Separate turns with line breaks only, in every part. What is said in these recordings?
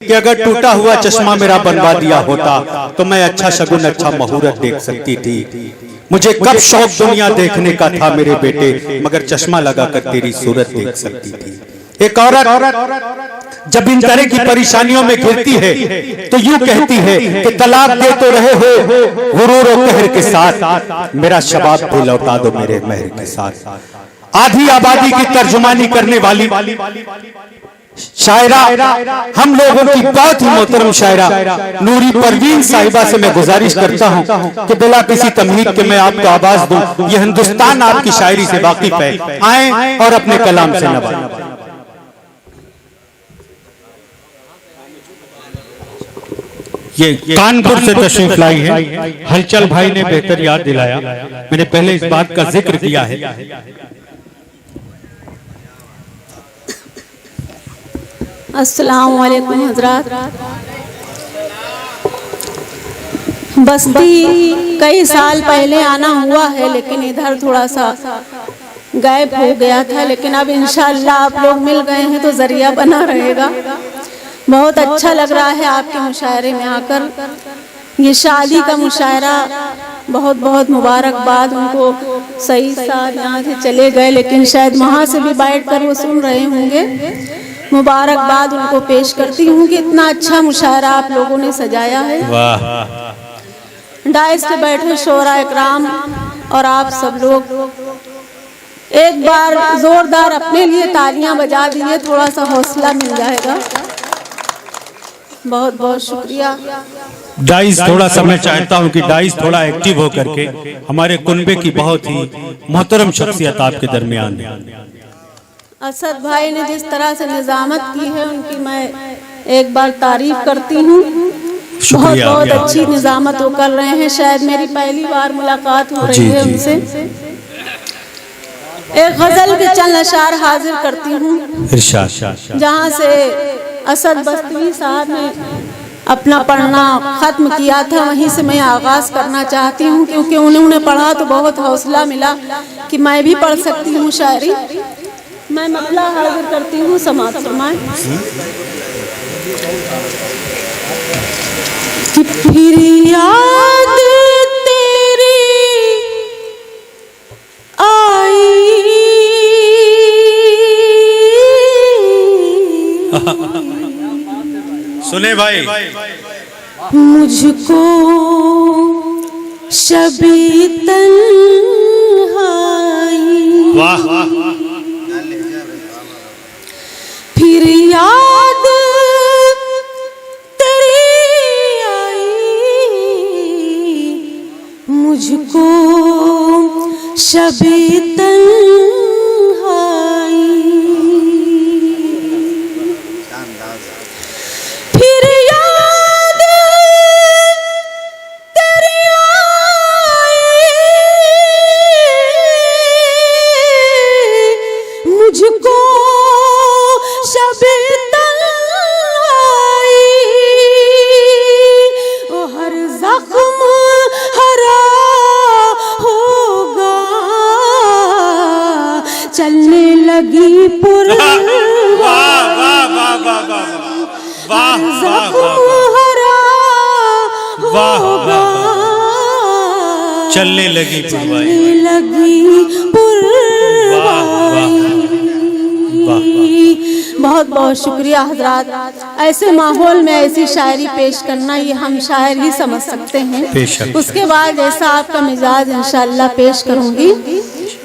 कि अगर टूटा हुआ चश्मा मेरा बनवा दिया होता तो मैं अच्छा शगुन अच्छा मुहूर्त देख सकती थी। मुझे कब शौक दुनिया देखने का था मेरे बेटे, मगर चश्मा लगाकर तेरी सूरत देख सकती थी। एक औरत जब इन तरह की परेशानियों में घिरती है तो यूं कहती है कि तलाक दे तो रहे हो गुरूर और कहर के साथ, मेरा शबाब भी लौटा दो मेरे महर के साथ। आधी आबादी की तर्जुमानी करने वाली शायरा, हम लोगों की बहुत ही मोहतरम शायरा नूरी परवीन साहिबा से मैं गुजारिश करता हूं कि बिला किसी तमहीद के मैं आपको आवाज दूं। ये हिंदुस्तान आपकी शायरी से वाकिफ है, आए और अपने कलाम से नवाजें। ये कानपुर से तशरीफ लाई है, हलचल भाई ने बेहतर याद दिलाया। मैंने पहले इस बात का जिक्र किया है।
अस्सलाम वालेकुम हज़रात। बस्ती कई साल पहले आना हुआ है, लेकिन इधर थोड़ा सा गायब हो गया था, लेकिन अब इंशाअल्लाह आप लोग मिल गए हैं तो जरिया बना रहेगा। बहुत अच्छा लग रहा है आपके मुशायरे में आकर। ये शादी का मुशायरा बहुत बहुत मुबारकबाद उनको। सही साल यहाँ से चले गए, लेकिन शायद वहाँ से भी बैठ कर वो सुन रहे होंगे। मुबारकबाद उनको पेश करती हूँ कि इतना अच्छा मुशायरा आप लोगों ने सजाया है। डाइस पे बैठे शोरा इकराम और आप सब लोग एक बार जोरदार अपने लिए तालियां बजा दीजिए, थोड़ा सा हौसला मिल जाएगा। बहुत बहुत शुक्रिया।
डाइस थोड़ा सा मैं चाहता हूँ कि डाइस थोड़ा एक्टिव होकर के हमारे कुनबे की बहुत ही मोहतरम शख्सियत आपके दरमियान है।
असद भाई ने जिस तरह से निजामत की है उनकी मैं एक बार तारीफ करती हूँ। बहुत बहुत अच्छी निजामत वो कर रहे हैं। शायद मेरी पहली बार मुलाकात हो रही है उनसे। एक गजल के चंद अशार हाजिर करती हूँ, जहाँ से असद बस्ती साहब ने अपना पढ़ना खत्म किया था, वहीं से मैं आगाज करना चाहती हूँ, क्योंकि उन्होंने पढ़ा तो बहुत हौसला मिला कि मैं भी पढ़ सकती हूँ शायरी। मैं मसला हाजिर करती हूँ, समाज फरमाएं। कि फिर याद तेरी आई
सुने भाई,
मुझको शबी तन्हाई।
वाह।
फिर याद तेरी आई, मुझको शबी तन्हाई। फिर याद तेरी आई, मुझको शबे तन्हाई। ओ हर जख्म हरा होगा, चलने लगी पुरवाई। हर जख्म हरा होगा,
चलने लगी
बहुत बहुत शुक्रिया हजरात। ऐसे माहौल में ऐसी शायरी पेश करना ये हम शायर ही समझ सकते हैं। उसके बाद जैसा आपका मिजाज इंशाअल्लाह पेश करूंगी,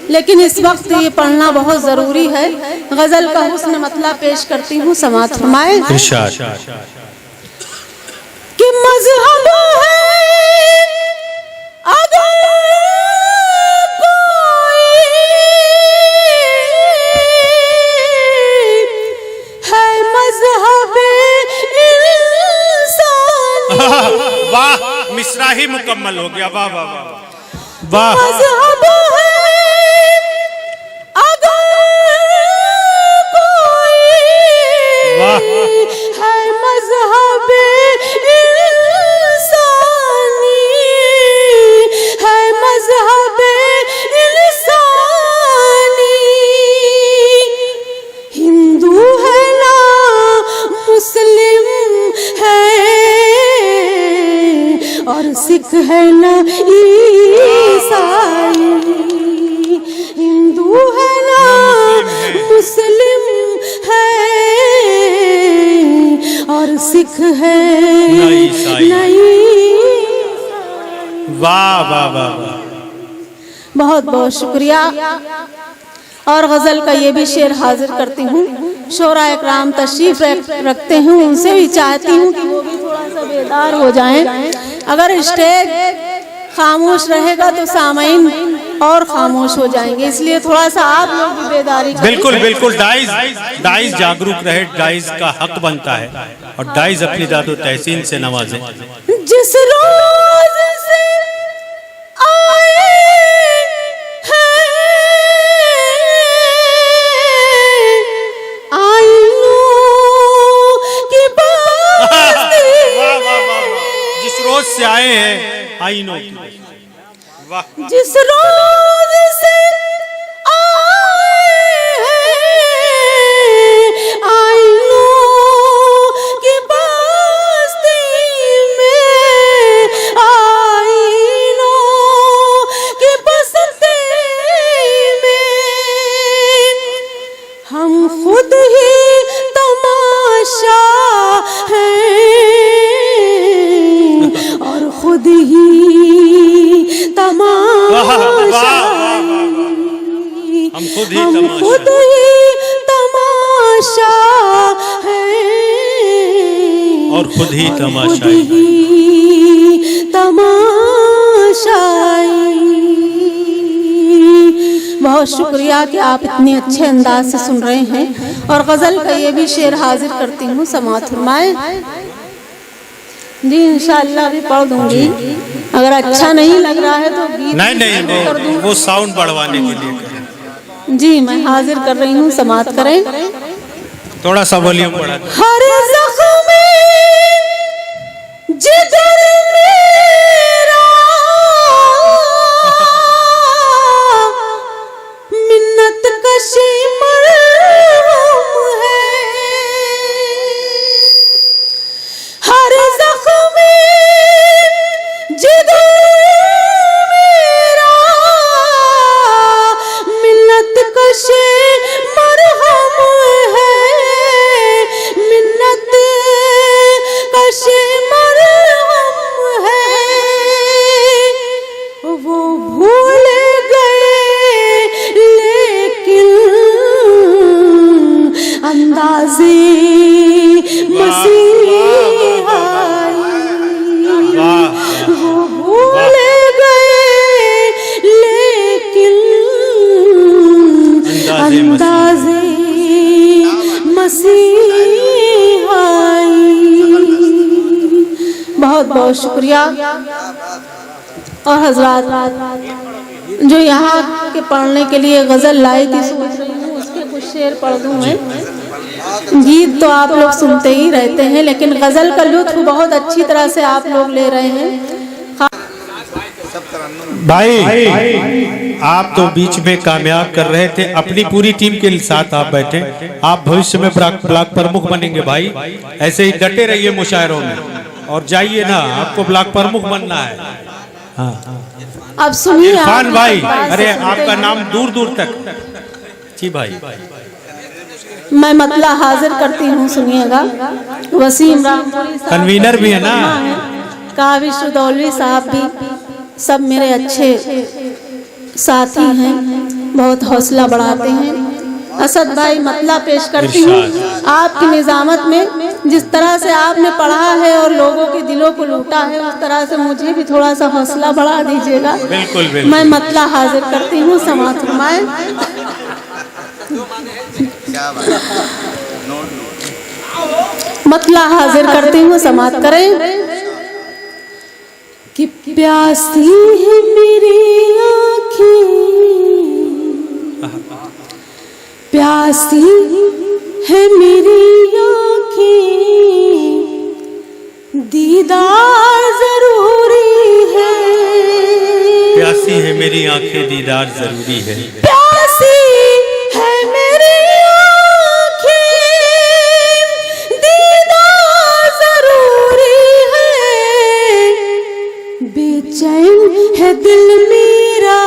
लेकिन इस वक्त ये पढ़ना बहुत जरूरी है। गजल का हुस्न मतलब पेश करती हूँ, समाअत फरमाए। कि मज़हब है अगर
वाह, मिसरा ही मुकम्मल हो गया। वाह वाह वाह।
मज़हब है अगर कोई है मज़हब इंसानी, है मज़हब इंसानी। हिंदू है ना मुस्लिम और सिख है ना ईसाई, हिंदू है ना मुस्लिम है, और सिख है ना ईसाई।
वाह वाह वाह वाह,
बहुत बहुत शुक्रिया। और गजल का ये भी शेर हाजिर करती हूँ। शोरा इकराम तशरीफ रखते हैं, उनसे भी चाहती हूँ कि वो भी थोड़ा सा बेदार हो जाएं। अगर स्टेज खामोश रहेगा तो सामाइन और खामोश हो जाएंगे, इसलिए थोड़ा सा आप लोग भी बेदारी करें।
बिल्कुल बिल्कुल, डाइस जागरूक रहे, डाइस का हक बनता है, और डाइस अपनी दादो तहसीन से नवाजे।
जिस रोज से आए हैं आईनों की बस्ती,
जिस रोज से आए हैं आईनों की, वाह,
जिस रोज से आए हैं आईनों की बस्ती में, आईनों की बस्ती में हम खुद ही तमाशा हैं और खुद ही तमाशा,
हम खुद ही
तमाशा हैं
और खुद ही तमाशा,
बहुत शुक्रिया कि आप इतने अच्छे अंदाज से सुन रहे हैं। और गजल का ये भी शेर हाजिर करती हूँ, समाअत फरमाएं जी। इंशाअल्लाह भी पढ़ दूंगी, अगर अच्छा नहीं लग रहा है तो गीत
नहीं, वो साउंड बढ़वाने के लिए करें।
जी मैं हाजिर कर रही हूँ, समाअत करें।
थोड़ा सा वॉल्यूम बढ़ा दो।
हर ज़ख्म जिगर मेरा मिन्नत कशी मरहम है, हर ज़ख्म जिगर मेरा मिन्नत कशी मरहम है, मिन्नत कशी मरहम है, वो भूल गए लेकिन अंदाज़े मसीहा, वो भूल गए लेकिन अंदाज़े मसीहा। बहुत बहुत शुक्रिया। और हजरात जो यहाँ के पढ़ने के लिए गज़ल लाई थी, सोच रही हूँ उसके कुछ शेर पढ़ दूँ मैं। गीत तो आप लोग सुनते ही रहते हैं, लेकिन गज़ल का लुत्फ बहुत अच्छी तरह से आप लोग ले रहे हैं।
भाई आप तो बीच में कामयाब कर रहे थे, अपनी पूरी टीम के साथ आप बैठे, आप भविष्य में ब्लॉक प्रमुख बनेंगे भाई। ऐसे ही डटे रहिए मुशायरों में, और जाइए ना, आपको ब्लॉक प्रमुख बनना है। हाँ
अब सुनिए
इरफान भाई, अरे आपका नाम दूर दूर तक। जी भाई,
मैं मतला हाजिर करती हूँ, सुनिएगा। वसीम रामपुरी साहब
कन्वीनर भी है ना,
काविश दौलवी साहब भी, सब मेरे अच्छे साथी हैं, बहुत हौसला बढ़ाते हैं। असद भाई मतला पेश करती हूँ। आपकी निजामत में जिस तरह से आपने पढ़ा है और लोगों के दिलों को लूटा है, उस तरह से मुझे भी थोड़ा सा हौसला बढ़ा दीजिएगा।
बिल्कुल बिल्कुल।
मैं मतला हाजिर करती हूँ, समाअत फरमाएं। मतला हाजिर करती हूँ, समाअत करें। कि प्यासी है मेरी आँखें, प्यासी है मेरी आँखें, दीदार जरूरी है,
प्यासी है मेरी आंखें, दीदार जरूरी है,
प्यासी है मेरी आँखें, दीदार जरूरी है, दिल मेरा,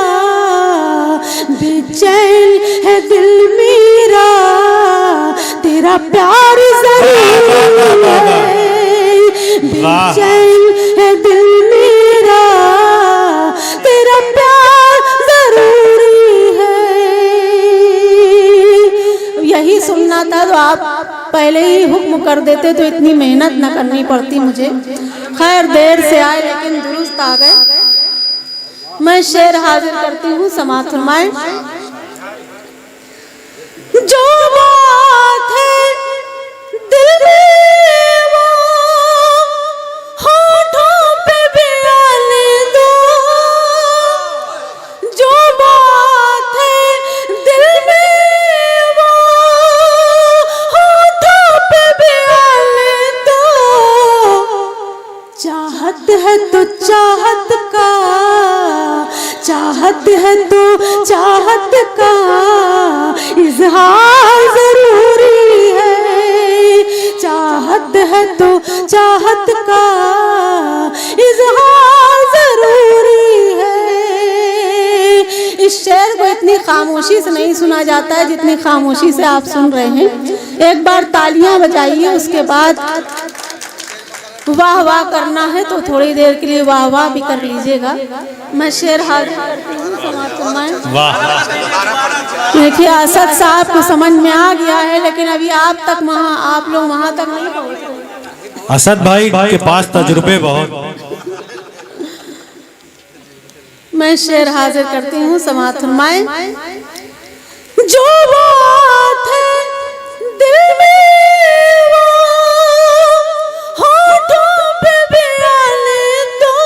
बेचैन है दिल मेरा, तेरा प्यार जरूरी है। बेचैन है दिल मेरा, तेरा प्यार जरूरी है। यही सुनना था तो आप पहले ही हुक्म कर देते तो इतनी मेहनत न करनी पड़ती मुझे। खैर देर से आए लेकिन दुरुस्त आ गए। मैं शेर हाजिर करती हूँ, समाअत फरमाएं। जो बात है दिल में वो होठों पे बयान दो, जो बात है दिल में वो होठों पे बयान दो। चाहत है तो चाहत का, चाहत है तो चाहत का इजहार जरूरी है। चाहत है तो चाहत का इजहार जरूरी है। इस शेर को इतनी खामोशी से नहीं सुना जाता है जितनी खामोशी से आप सुन रहे हैं। एक बार तालियां बजाइए, उसके बाद वाह वाह करना है तो थोड़ी देर के लिए वाह वाह भी कर लीजिएगा। मैं शेर हाजिर करती हूँ, समाअत फरमाएं। देखिए असद साहब को समझ में आ गया है लेकिन अभी आप लोग वहां तक नहीं पहुंचे।
असद भाई के पास तजुर्बे बहुत।
मैं शेर हाजिर करती हूँ, समाअत फरमाएं। जो बात है दिल में वो होठों पे बयान दो।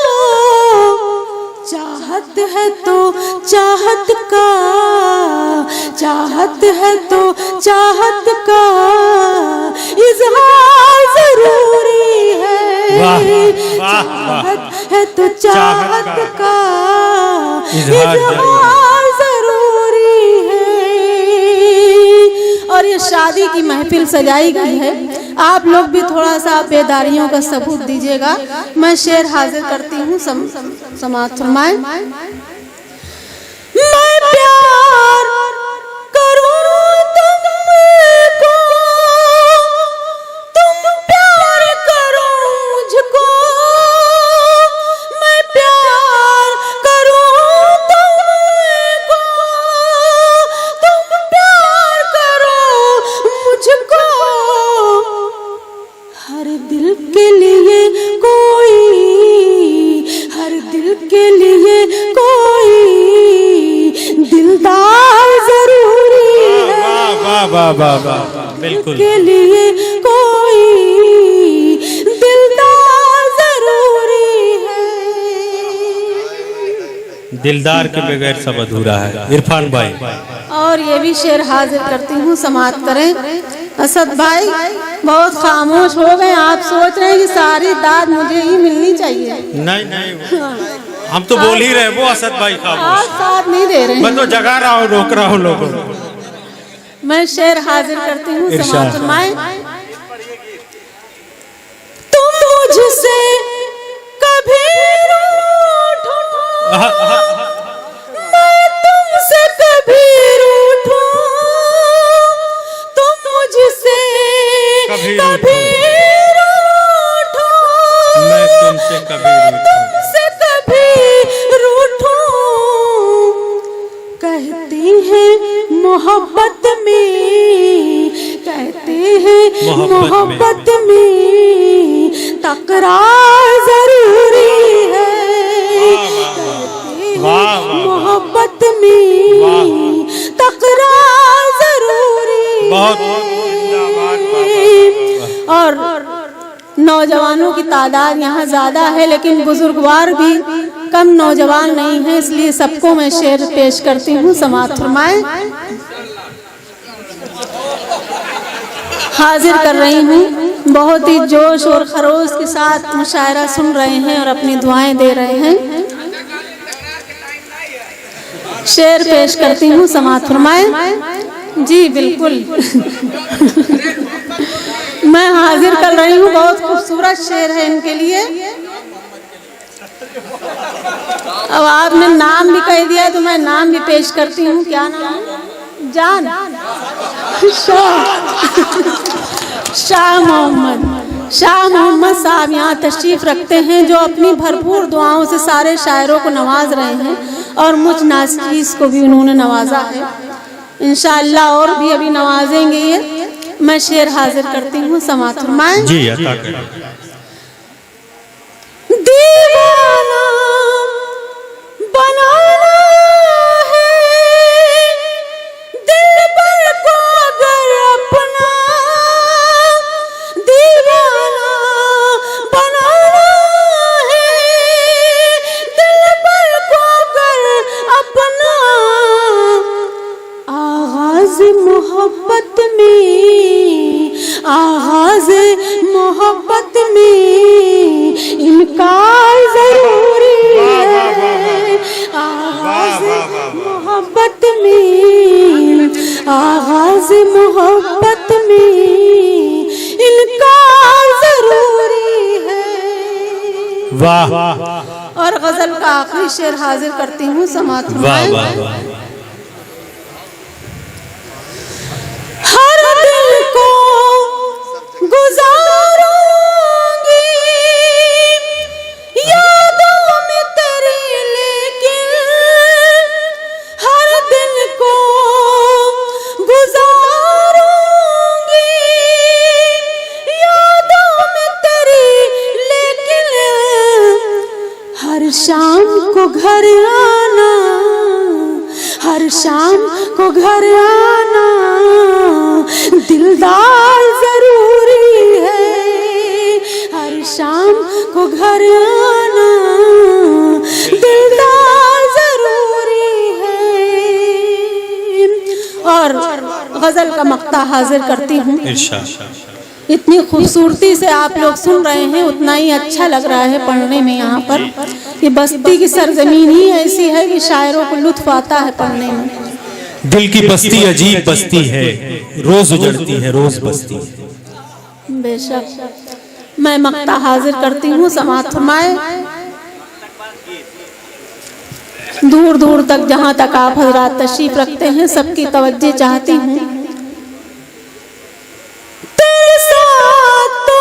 चाहत है तो चाहत का, चाहत है तो चाहत का इजहार जरूरी है। चाहत है तो चाहत का इजहार जरूरी है। और ये शादी की महफिल सजाई गई है, आप लोग भी थोड़ा सा बेदारियों का सबूत दीजिएगा। मैं शेर हाजिर करती हूँ, समाअत फरमाएं। मैं प्यार करूँ तुमको, तुम प्यार करो मुझको। मैं प्यार करूँ तुमको, तुम प्यार करो मुझको। हर दिल के लिए कोई, हर दिल के लिए कोई दिलदार जरूरी है।
वाह वाह वाह वाह, बिल्कुल।
के लिए कोई दिलदार जरूरी है।
दिलदार के बगैर सब अधूरा है। इरफान भाई।
और ये भी शेर हाजिर करती हूँ, समाअत करें। असद भाई बहुत खामोश हो गए, आप सोच रहे हैं कि सारी दाद मुझे ही मिलनी चाहिए।
नहीं नहीं, हम तो बोल ही रहे, वो असद भाई खामोश।
आप साथ नहीं दे रहे हैं।
मैं तो जगा रहा हूँ, रोक रहा हूँ लोगों को।
मैं शेर हाजिर करती हूँ, समाअत फरमाएं। तुम मुझसे कभी रूठो, मैं तुमसे कभी रूठूं। तुम मुझसे कभी रूठो,
मैं तुमसे कभी
रूठूं। कहते हैं मोहब्बत में, कहते हैं मोहब्बत में तकरार जरूरी है। मोहब्बत में तकरार जरूरी है। और नौजवानों की तादाद यहाँ ज्यादा है लेकिन बुजुर्गवार भी कम नौजवान नहीं है, इसलिए सबको मैं शेर पेश करती हूँ, समाअत फरमाएं। हाजिर कर रही हूँ, बहुत ही जोश और खरोश के साथ मुशायरा सुन रहे हैं और अपनी दुआएं दे रहे हैं। शेर पेश करती हूँ, समाअत फरमाएं। जी बिल्कुल। मैं हाजिर कर रही हूँ, बहुत खूबसूरत शेर है इनके लिए। अब आपने नाम भी कह दिया तो मैं नाम भी पेश करती हूँ। क्या नाम है? जान शाह मोहम्मद साहब यहाँ तशरीफ रखते हैं, जो अपनी भरपूर दुआओं से सारे शायरों को नवाज रहे हैं और मुझ नाचीज को भी उन्होंने नवाजा है। इंशाअल्लाह और भी अभी नवाजेंगे ये। मैं शेर हाजिर करती हूँ, समाअत फरमाएं।
जी अता करें।
दीवाना बनाना है दिल पर को अगर अपना, दीवाना बनाना है दिल पर को अगर अपना, आगाज मोहब्बत में, आगाज मोहब्बत में इनकार जरूरी है, आगाज मोहब्बत में, आगाज मोहब्बत में इनकार जरूरी है।
वाह
और गजल का आखिरी शेर हाजिर करती हूँ, समाअत
वाह
फरमाएं।
वाह वाह।
हर दिल को गुजारूंगी यादों में तेरी, लेकिन हर दिल को गुजारूंगी यादों में तेरी, लेकिन हर शाम को घर आना, हर शाम को घर आना दिलदार जरूरी है, हर शाम को घर आना दिलदार जरूरी है। और गजल का मक्ता हाजिर करती हूँ।
इरशाद।
इतनी खूबसूरती से आप लोग सुन रहे हैं, उतना ही अच्छा लग रहा है पढ़ने में। यहाँ पर ये बस्ती की सरजमीन ही ऐसी है कि शायरों को लुत्फ आता है पढ़ने में।
दिल की बस्ती अजीब बस्ती है, रोज उजड़ती है, रोज बस्ती है।
बेशक मैं मक्ता हाजिर करती हूँ, समाअत फरमाएं। दूर दूर तक जहाँ तक आप हजरात तशरीफ रखते हैं, सबकी तवज्जो चाहती हूँ। तेरे साथ तो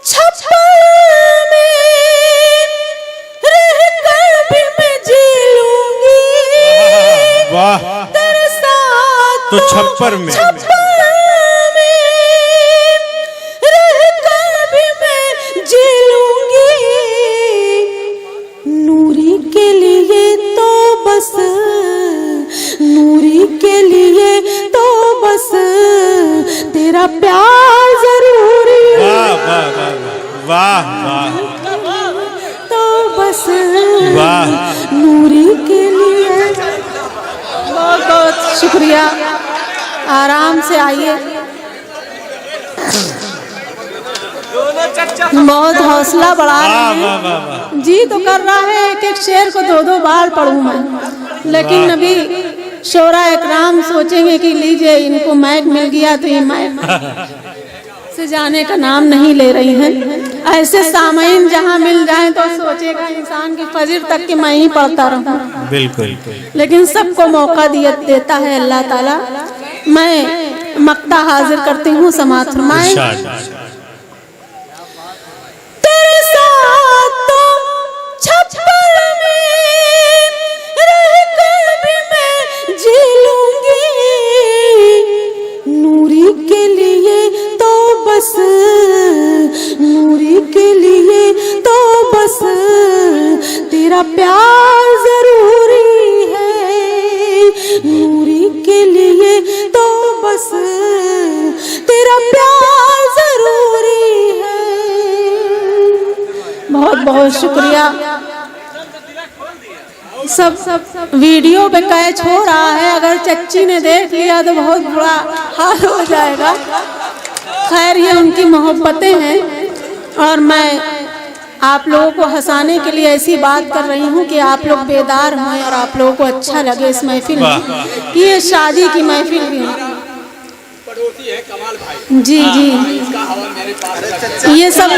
छप्पर में रहकर भी मैं जी लूंगी,
वाह।
तेरे साथ
तो छप्पर में
रहकर भी मैं जी लूंगी, नूरी के लिए तो बस, नूरी के लिए तो बस तेरा प्यार जरूरी है,
वाह वाह वाह वाह
तो बस
वाह।
नूरी के लिए। बहुत बहुत शुक्रिया, आराम से आइए। बहुत हौसला बढ़ा रहे हैं, जी तो कर रहा है एक एक शेर को दो दो बार पढ़ूं मैं, लेकिन अभी शोरा इकराम सोचेंगे कि लीजिए इनको माइक मिल गया तो ये माइक से जाने का नाम नहीं ले रही हैं। ऐसे सामईन जहाँ मिल जाए तो सोचेगा इंसान की फजर तक कि मैं ही पढ़ता रहूं।
बिल्कुल।
लेकिन सबको मौका देता है अल्लाह ताला। मैं मक्ता हाजिर करती हूँ, समाअत फरमाएं।
इरशाद।
तेरे साथ तो छप्पर में रहकर भी मैं जी लूंगी, नूरी के लिए तो बस, नूरी के लिए तो बस तेरा प्यार जरूरी है, नूरी के लिए तो बस तेरा प्यार जरूरी है। बहुत बहुत शुक्रिया। सब वीडियो पे कैच हो रहा है, अगर चच्ची ने देख लिया तो बहुत बुरा हाल हो जाएगा। खैर ये उनकी मोहब्बतें हैं और मैं आप लोगों को हंसाने के लिए ऐसी बात कर रही हूँ कि आप लोग बेदार हों और आप लोगों को अच्छा लगे इस महफिल में। ये शादी की महफिल भी है। जी जी, ये सब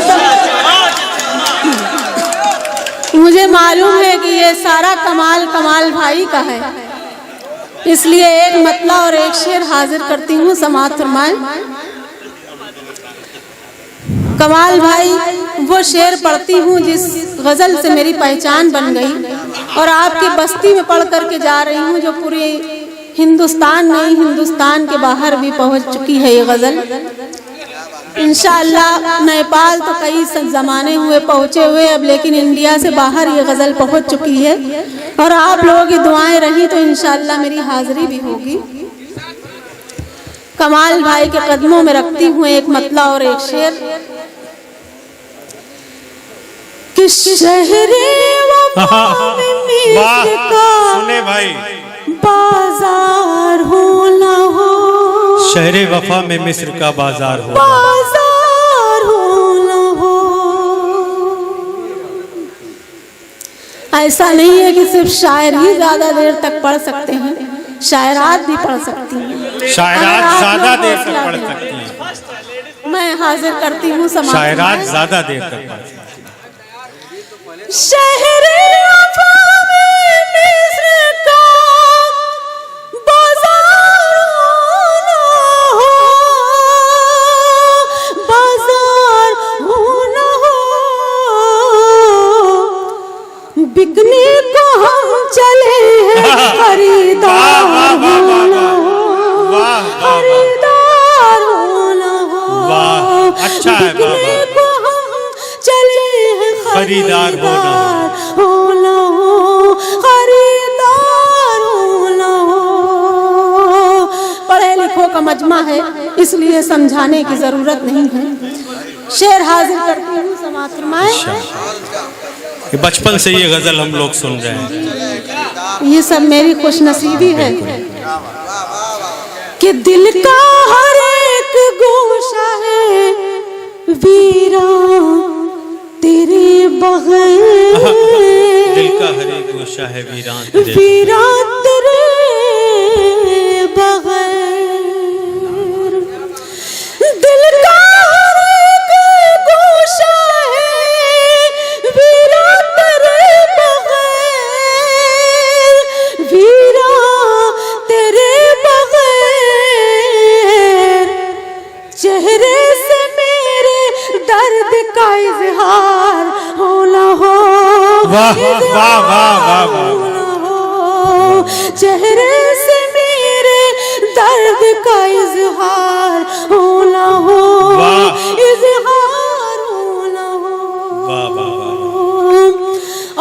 मुझे मालूम है कि ये सारा कमाल कमाल भाई का है, इसलिए एक मतला और एक शेर हाजिर करती हूँ, समाअत फरमाएं। कमाल भाई वो शेर पढ़ती हूँ जिस गज़ल से मेरी पहचान बन गई और आपकी बस्ती में पढ़ करके जा रही हूँ, जो पूरे हिंदुस्तान नहीं हिंदुस्तान के बाहर भी पहुँच चुकी है ये गज़ल। इंशाअल्लाह नेपाल तो कई ज़माने हुए पहुँचे हुए अब, लेकिन इंडिया से बाहर ये गज़ल पहुँच चुकी है और आप लोगों की दुआएं रही तो इंशाअल्लाह मेरी हाज़िरी भी होगी। कमाल भाई के कदमों में रखती हूँ एक मतला और एक शेर कि शहरे
वाह सुने भाई,
बाजार हो ना हो,
शहरे वफा में मिस्र का बाजार हो,
बाजार हो ना हो। ऐसा नहीं है कि सिर्फ शायर ही ज्यादा देर तक पढ़ सकते हैं, शायरात भी पढ़ सकती हैं,
शायरात ज्यादा देर तक पढ़ सकती हैं।
मैं हाजिर करती हूँ समाअत।
शायरात ज्यादा देर तक पढ़ सकती हैं।
शहरे वफा में मिस्र का बाजार हो ना हो, बाजार हो ना हो, बिकने को हम चले हैं, खरीदार हो ना हो, खरीदार हो ना हो।
वाह अच्छा है बाबा, खरीदार हो
ना हो, खरीदार हो ना हो। पढ़े लिखों का मजमा है इसलिए समझाने की जरूरत नहीं है। शेर हाजिर करती हूँ, समाअत फरमाएं।
बचपन से ये गजल हम लोग सुन रहे हैं,
ये सब मेरी खुशनसीबी है कि दिल का हर एक गोशा है वीरा तेरे बगैर,
दिल का हर एक गोशा है वीरान
वीरा तेरे बगैर, दिल का हर एक गोशा है वीरा तेरे बगैर, वीरा तेरे बगैर, चेहरे से मेरे दर्द का इजहार हो ना हो,
वाह वाह वाह वाह,
चेहरे से मेरे दर्द का इजहार हो ना हो, इजहार हो ना हो।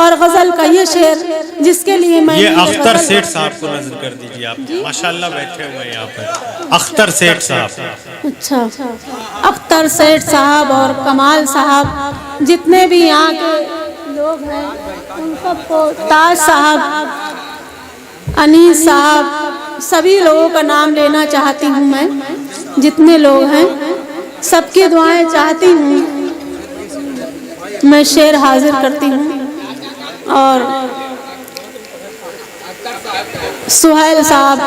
और गजल का ये शेर जिसके लिए मैं
ये अख्तर सेठ साहब को नजर कर दीजिए आप, माशाल्लाह बैठे हुए हैं यहाँ पर अख्तर सेठ साहब।
अच्छा, अख्तर सेठ साहब और कमाल साहब जितने भी यहाँ के लोग हैं उन सबको, ताज साहब, अनीस साहब, सभी लोगों का नाम लेना चाहती हूँ मैं, जितने लोग हैं सबकी दुआएं चाहती हूँ। मैं शेर हाजिर करती हूँ और सुहेल साहब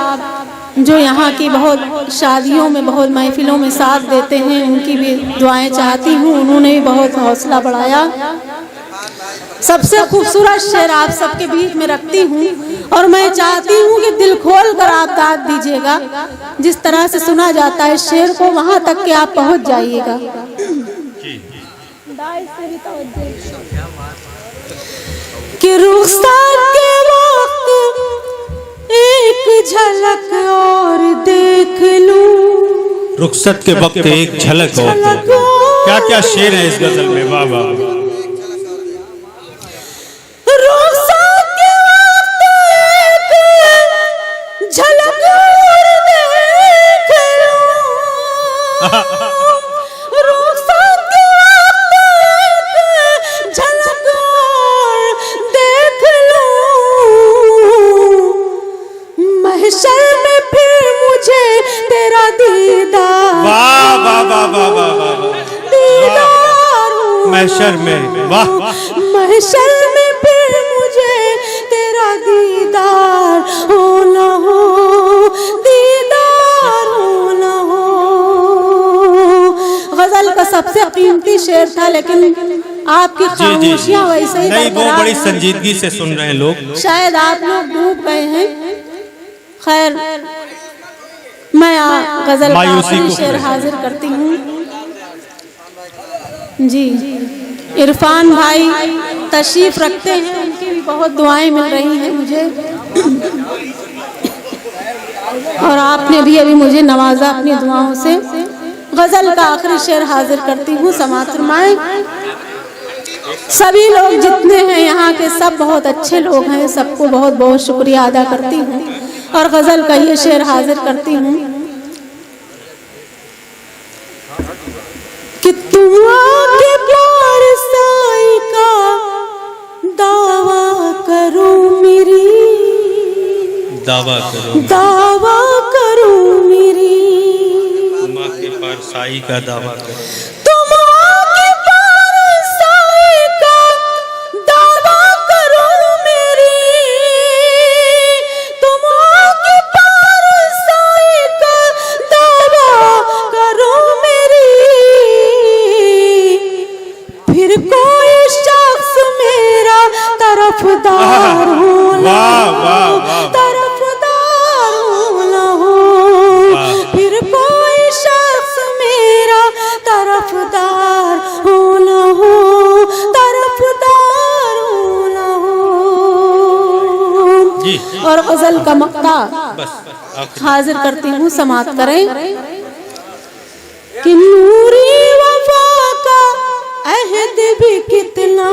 जो यहाँ की बहुत शादियों में बहुत महफिलों में साथ देते हैं, उनकी भी दुआएं चाहती हूँ, उन्होंने भी बहुत हौसला बढ़ाया। सबसे खूबसूरत शेर आप सबके बीच में रखती हूँ और मैं चाहती हूँ कि दिल खोल कर आप दाद दीजिएगा, जिस तरह से सुना जाता है शेर को वहाँ तक कि आप पहुँच जाइएगा। कि रुखसार के वक्त एक झलक और देख लूं,
रुखसत के वक्त एक झलक और, क्या क्या शेर है इस गजल में, वाह वाह।
रुखसार के वक्त एक झलक और देख लूं, रुखसार के वक्त एक झलक और देख लूं, महशर में फिर मुझे तेरा दीदार,
वाह वाह वाह वाह वाह वाह,
दीदार हो,
महशर में, वाह
महशर में फिर मुझे तेरा दीदार हो ना हो, दीदार हो ना हो। गजल का सबसे कीमती शेर था, लेकिन आपकी
जी जी
खामोशियां वैसे ही
नहीं, वो
बरकरार
बड़ी
हैं।
संजीदगी से सुन रहे हैं लोग।
शायद आप लोग डूब गए हैं। खैर, मैं गजल का
मायूसी
आखिरी
को
शेर हाजिर करती हूँ। जी, इरफान भाई तशरीफ रखते हैं, उनकी भी बहुत दुआएं मिल रही हैं मुझे, और आपने भी अभी मुझे नवाजा अपनी दुआओं से। गजल का आखिरी शेर हाजिर करती हूँ, समाअत फरमाएं। सभी लोग जितने हैं यहाँ के सब बहुत अच्छे लोग हैं, सबको बहुत बहुत शुक्रिया अदा करती हूँ और गजल का ये शेर हाजिर करती हूँ कि तुम आके प्यार साई का दावा करो मेरी,
दावा करो,
दावा करो मेरी,
माँ के पार साई का दावा करो,
तुम आके प्यार साई का दावा करो मेरी, तुम आके प्यार साई का दावा करो मेरी, फिर कोई शख्स मेरा तरफदार हो ना हो, तरफदार हो ना हो, फिर कोई शख्स मेरा तरफदार हो ना हो, तरफदार हो ना हो।
जी
और गजल का मक्ता
बस आखिरी।
हाजिर करती हूँ, समाअत करें कि नूरी वफा का अहद भी कितना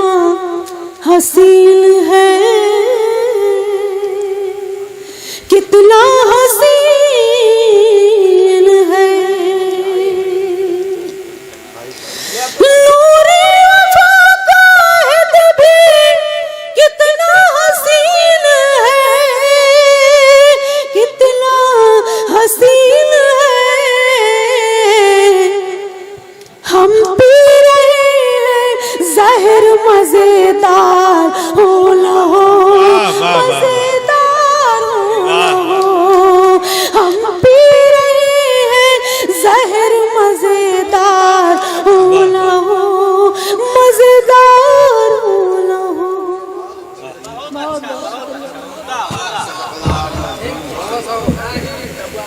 हसीन है, कितना हसीन